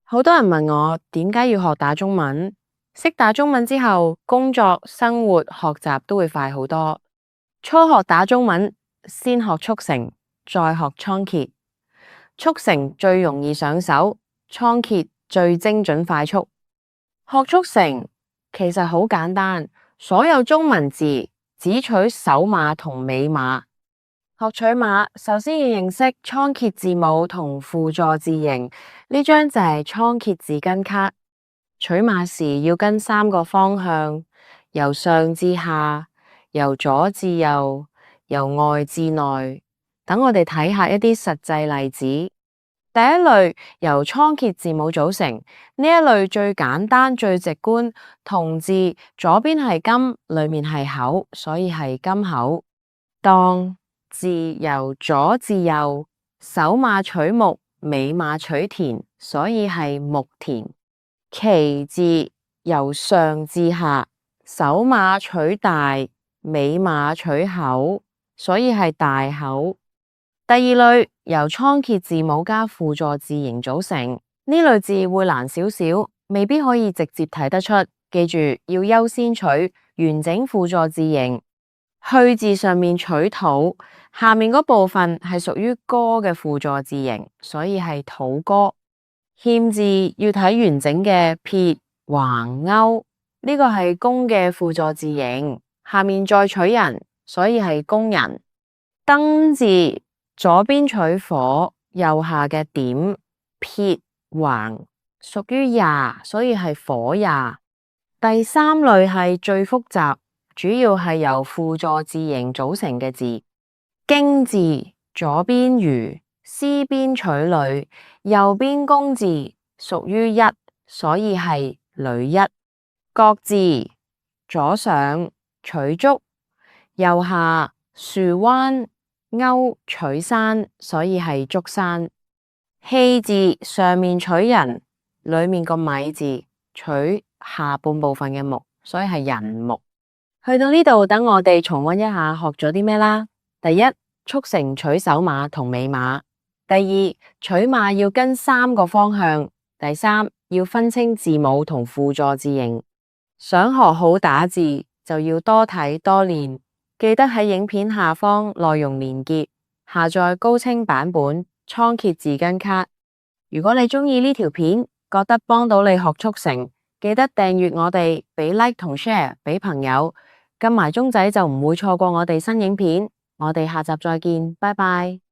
好多人問我點解要學打中文？識打中文之後，工作、生活、學習都會快好多。初學打中文，先學速成，再學倉頡。速成最容易上手，倉頡最精準快速。學速成其實好簡單，所有中文字只取首碼同尾碼。學取碼，首先要認識倉頡字母同輔助字形，呢張就係倉頡字根卡。取碼時要跟3個方向，由上至下，由左至右，由外至內。等我哋睇下一啲實際例子。第一類由倉頡字母組成，呢一類最簡單最直觀，同字左邊係金，裏面係口，所以係金口。當字由左至右，首碼取木，尾碼取田，所以係木田。其字由上至下，首碼取大，尾碼取口，所以係大口。第二類由倉頡字母加輔助字形組成，呢類字會難少少，未必可以直接睇得出。記住要優先取完整輔助字形。去字上面取土，下面嗰部分係屬於歌嘅輔助字形，所以係土歌。欠字要睇完整嘅撇、橫、勾，呢個係工嘅輔助字形，下面再取人，所以係工人。燈字左邊取火，右下嘅點、撇、橫，屬於呀，所以係火呀。第三類係最複雜，主要係由輔助字形組成嘅字。經字左邊如，絲邊取女，右邊工字屬於一，所以係女一。角字左上取竹，右下樹彎勾取山，所以係竹山。器字上面取人，裏面個米字取下半部分嘅木，所以係人木。去到呢度，等我哋重溫一下學咗啲咩啦。第一，速成取首碼同尾碼。第二，取碼要跟3個方向。第三，要分清字母同輔助字形。想學好打字，就要多睇多練。記得喺影片下方內容連結下載高清版本倉頡字根卡。如果你鍾意呢條片，覺得幫到你學速成，記得訂閱我哋，俾 like 同 share 俾朋友，撳埋鐘仔就唔會錯過我哋新影片。我哋下集再見，拜拜。